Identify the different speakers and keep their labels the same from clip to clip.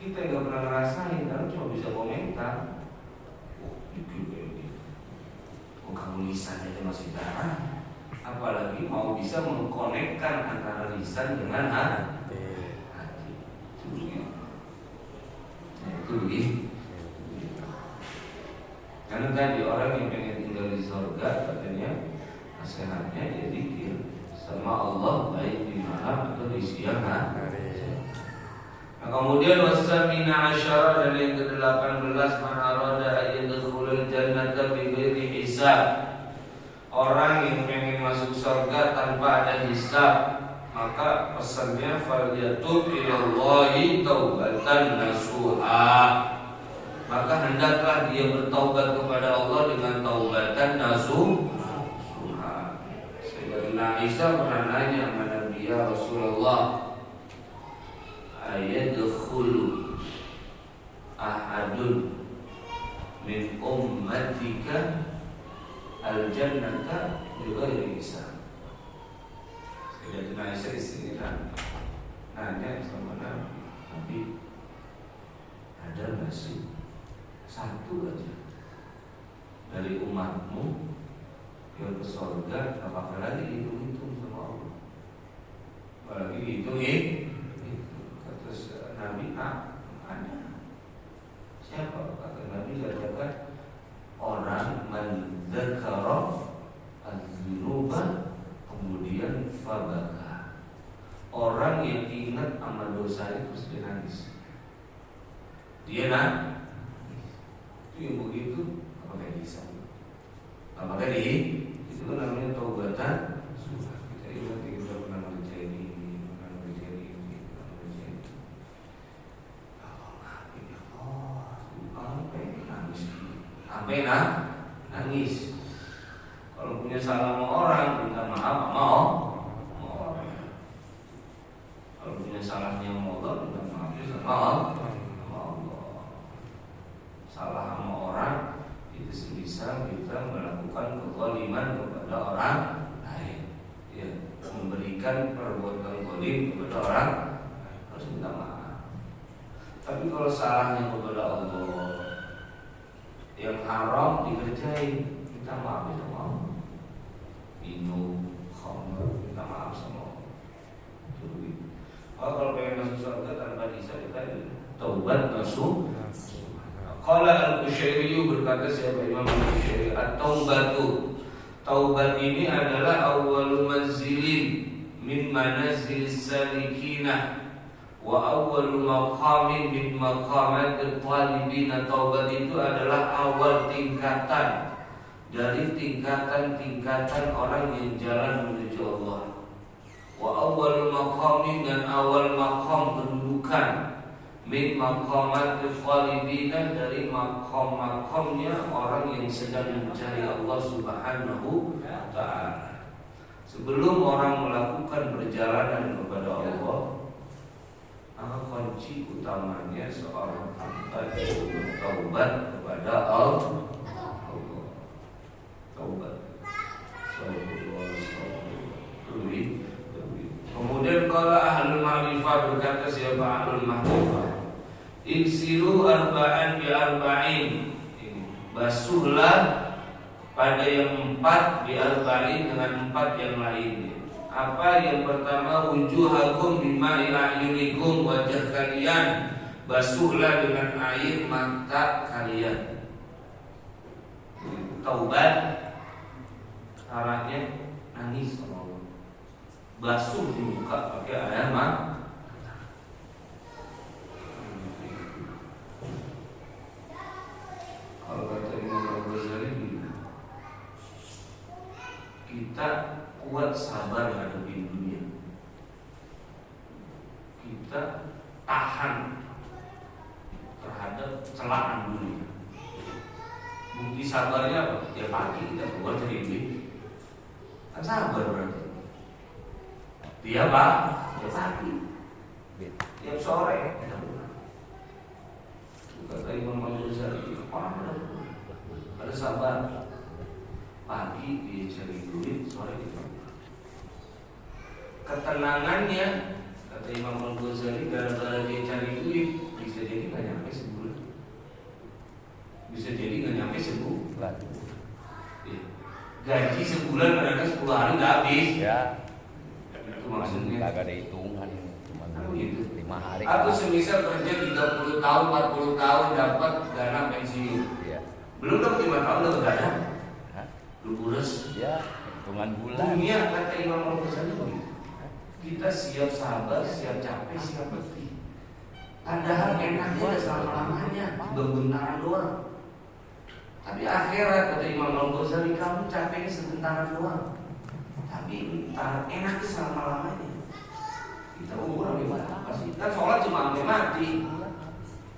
Speaker 1: Kita nggak pernah ngerasain, kan cuma bisa komentar. Kamu lisan aja masih darah, apalagi mau bisa mengkonekkan antara lisan dengan hati. Itu begitu. Karena tadi orang yang pengen tinggal di surga katanya nasihatnya ya zikir sama Allah baik di malam atau di siang hari. Nah, kemudian wasamina asyara dan yang ke-18 man arada ayyadkhulul jannata bighairi hisab. Orang yang pengen masuk surga tanpa ada hisab, maka pesannya falyatub ilallahi taubatan nasuha. Maka hendaklah dia bertaubat kepada Allah dengan taubatan nasuha. Sayyidina Aisyah pernah nanya kepada Nabi ya Rasulullah, ayadkhulu ahadun min ummatika al-jannata bighairi hisab. Sayyidina Aisyah istrinya nanya sama Nabi, ada nggak sih satu aja dari umatmu yang ke surga, apakah lagi dihitung-hitung sama Allah? Apalagi dihitung kata Nabi, ada. Siapa? Kata Nabi katakan orang mendzakara az-dzunuba kemudian fabaka. Orang yang ingat amal dosa terus dia nangis. Dia nangis. Itu yang begitu apakah bisa? Apakah itu namanya taubatan? Kita ingat kita pernah ngerjain ini, pernah ngerjain ini, pernah ngerjain ini. Sampai nangis. Kalau punya salah sama orang, minta maaf sama orang. Kalau punya salahnya sama Allah, minta maaf sama Allah. Salah sama orang itu sebisa kita melakukan kezaliman kepada orang lain, ya, memberikan perbuatan zalim kepada orang, harus minta maaf. Tapi kalau salahnya kepada Allah, yang haram dikerjain, minta maaf sama Allah. Minum khamr, minta maaf sama Allah. Kalau pengen masuk surga tanpa bisa kita taubat nasuh. Qala al-Qushairi, berkata siapa Imam al-Qushairi, at-taubatu, taubat ini adalah awwalu manzilin min manazilis salikinah wa awwalu maqamin min maqamatil talibin. Taubat itu adalah awal tingkatan dari tingkatan-tingkatan orang yang jalan menuju Allah. Wa awwalu maqamin, dan awal maqam kedudukan, min maqamatil talibin, dari maqam-maqamnya orang yang sedang mencari Allah Subhanahu wa ta'ala. Sebelum orang melakukan perjalanan kepada Allah, maka kunci utamanya seorang hamba itu bertaubat kepada Allah. Taubat. Kemudian kalau ahlul ma'rifah, berkata siapa ahlul ma'rifah, insilu arba'an bi arba'in, basuhlah pada yang 4 bi arba'in dengan 4 yang lainnya. Apa yang pertama? Wujuhakum bima a'yunikum, wajah kalian basuhlah dengan air mata kalian. Taubat caranya nangis sama Allah, basuh di muka pakai air mata. Kalau kata Imam Al-Ghazali, kita kuat sabar menghadapi dunia, kita tahan terhadap celaan dunia. Bukti sabarnya apa? Tiap pagi kita keluar dari ini, kan sabar berarti. Dia Pak, tiap pagi, tiap sore kita pulang. Kata Imam Al-Ghazali, orang ada sabar. Pagi dia cari duit, sore dia pulang. Ketenangannya, kata Kata Imam Al-Ghazali, gara-gara dia cari duit, bisa jadi nggak nyampe sebulan. Bisa jadi nggak nyampe sebulan. Ya. Gaji sebulan kadang-kadang 10 hari nggak habis.
Speaker 2: Ya.
Speaker 1: Itu maksudnya.
Speaker 2: Kagak ada hitungan, cuma
Speaker 1: gitu.
Speaker 2: 5 hari.
Speaker 1: Atau semisal kerja 30 tahun, 40 tahun dapat dana pensiun.
Speaker 2: Iya.
Speaker 1: Belum dapat 5 tahun dapat dana.
Speaker 2: Hah?
Speaker 1: Lu boros.
Speaker 2: Ya, hitungan bulan.
Speaker 1: Dunia kata Imam Al-Ghazali begitu. Kita siap sabar, siap capek, siap letih. Padahal enaknya udah selama-lamanya, bentaran doang. Tapi akhirat kata Imam Al-Ghazali, kamu capeknya sebentaran doang. Tapi enaknya selama-lamanya. Kita umur apa sih? Kan sholat cuma sampai mati.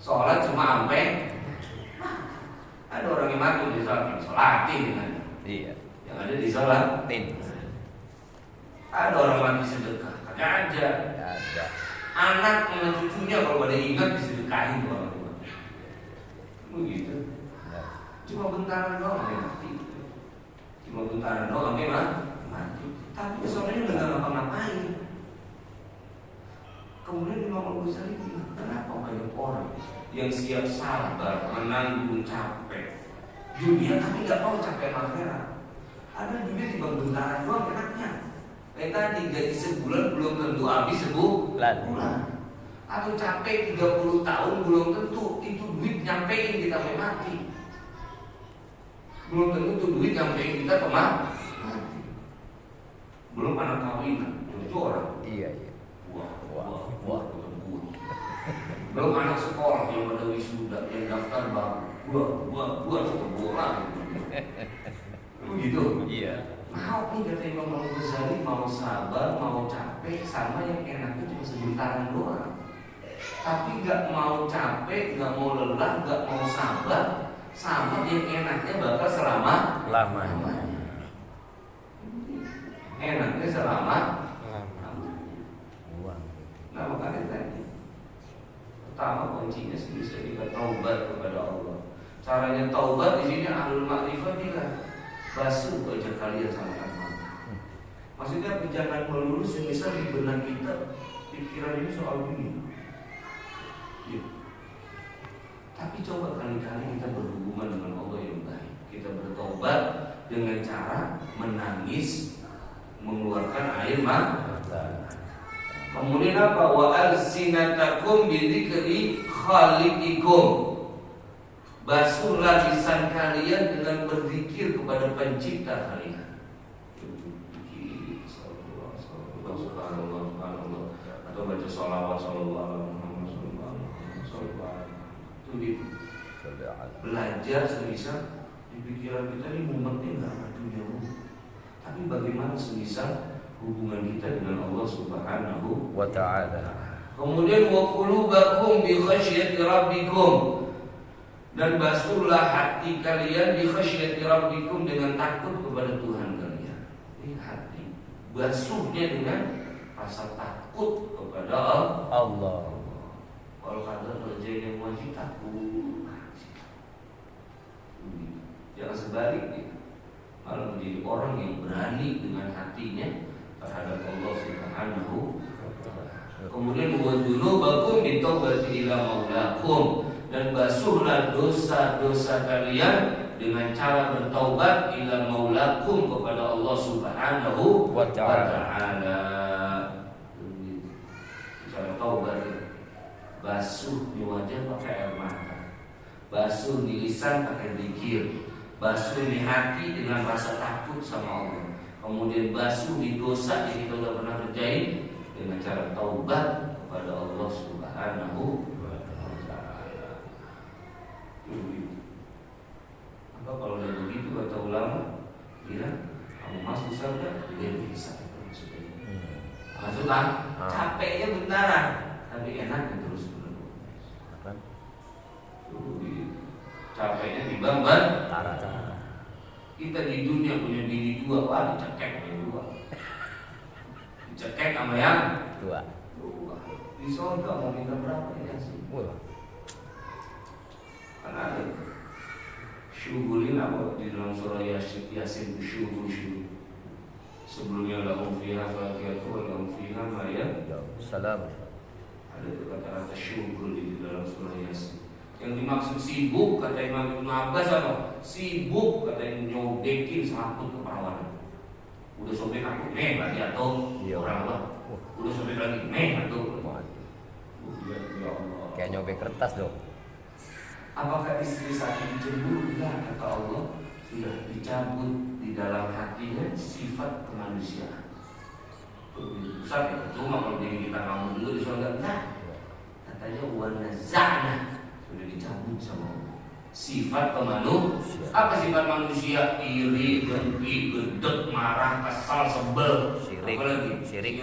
Speaker 1: Sholat cuma sampai ada orang yang mati di sholat, sholatin kan?
Speaker 2: Iya.
Speaker 1: Yang ada di sholat. Ada orang mati sedekah, kagak aja.
Speaker 2: Ada.
Speaker 1: Anak sama cucunya kalau pada ingat disedekahin tuh orang tua. Begitu.
Speaker 2: Ya.
Speaker 1: Cuma bentaran doang sampai mati. Cuma bentaran doang sampai mati. Tapi kesoalnya udah gak ngapa-ngapain. Kemudian Imam Al-Ghazali bilang, kenapa banyak orang yang siap sabar, menanggung capek dunia tapi gak mau capek akhirat? Ada dunia di bentaran doang enaknya. Kayak tadi gaji sebulan belum tentu habis sebulan. Atau capek 30 tahun belum tentu itu duit nyampein kita sampai mati. Belum tentu itu duit nyampein kita ke mati. Belum anak kawinan, itu orang.
Speaker 2: Iya.
Speaker 1: Wah. Belum anak sekolah yang pada wisuda, yang daftar baru. Gua tetap bola. Begitu.
Speaker 2: Iya.
Speaker 1: Mau nih kata Imam Al-Ghazali, mau sabar, mau capek, sama yang enaknya cuma sebentaran doang. Tapi gak mau capek, gak mau lelah, gak mau sabar, sama yang enaknya bakal selama-lamanya. Enaknya selama-lamanya. Nah makanya tadi pertama kuncinya bisa kita taubat kepada Allah. Caranya taubat di sini ahlul ma'rifah bilang basuh wajah kalian sama Allah. Maksudnya jangan melulu semisal di benak kita pikiran ini soal dunia. Ya. Tapi coba kali-kali kita berhubungan dengan Allah yang baik. Kita bertobat dengan cara menangis, mengeluarkan air mata. Kemudian apa? Wa alsinatakum bidzikri khaliqikum. Basuhlah lisan kalian dengan berzikir kepada pencipta kalian. Subhanallah. Atau baca sholawat sallallahu alaihi wasallam. Itu belajar semisal di pikiran kita ini mumetnya nggak ada dunia. Tapi bagaimana semisal hubungan kita dengan Allah Subhanahu wa ta'ala. Kemudian wa qulubakum bi khasyati rabbikum. Dan basuhlah hati kalian bi khasyati rabbikum dengan takut kepada Tuhan kalian. Ini hati. Basuhnya dengan rasa takut kepada Allah. Kalau kata kerjanya wajib takut. Jangan sebaliknya. Malah menjadi orang yang berani dengan hatinya terhadap Allah Subhanahu wa ta'ala. Kemudian wajunubakum bitaubati ila maulakum. Dan basuhlah dosa-dosa kalian dengan cara bertaubat ila maulakum kepada Allah Subhanahu wa ta'ala. Cara taubat basuh di wajah pakai air mata, basuh di lisan pakai zikir, basuh di hati dengan rasa takut sama Allah. Kemudian basuh di dosa yang kita sudah pernah kerjain dengan cara taubat kepada Allah Subhanahu wa ta'ala. Apa kalau udah begitu kata ulama bilang kamu masuk surga dia bisa maksudnya capeknya bentaran tapi enaknya terus menerus. Capeknya dibamban. Kita di dunia punya bini dua, wah dicekek punya dua. Dicekek sama yang dua. Di surga mau minta berapa ya sih? Kan ada syughulin apa di dalam surah Yasin syughul. Sebelumnya lahum fiha fakihatun wa lahum fiha ma yad'un.
Speaker 2: Waalaikumsalam.
Speaker 1: Ada kata-kata syukur di dalam surah Yasin. Yang dimaksud sibuk kata Imam Ibnu Abbas apa? Sibuk kata yang nyobekin selaput keperawanan. Udah sobek aku, lagi atau
Speaker 2: Iya.
Speaker 1: orang apa? Udah sobek lagi, atau ya Allah.
Speaker 2: Kayak nyobek kertas dong.
Speaker 1: Apakah istri saat ini cemburu? Enggak, kata Allah. Sudah dicabut di dalam hatinya sifat kemanusiaan. Ustaz ya, cuma kalau diri kita ngomong dulu di surga enggak. Katanya wanazana sudah dicabut sama Allah. Sifat kemanusiaan. Apa sifat manusia? Iri, dengki, gedek, marah, kesal, sebel.
Speaker 2: Syirik.
Speaker 1: Apa lagi?
Speaker 2: Syirik.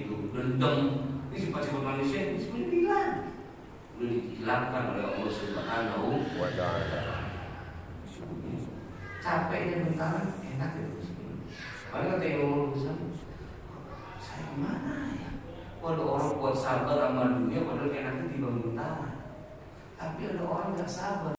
Speaker 1: Itu dendam. Ini sifat-sifat manusia ini sebenarnya hilang. Sudah dihilangkan oleh Allah Subhanahu
Speaker 2: Wa ta'ala.
Speaker 1: capeknya bentaran enak ya. Makanya kata yang ngomong besar, saya gimana ya? Waduh orang kuat sabar sama dunia, padahal enaknya tiba bentaran. Tapi ada orang nggak sabar.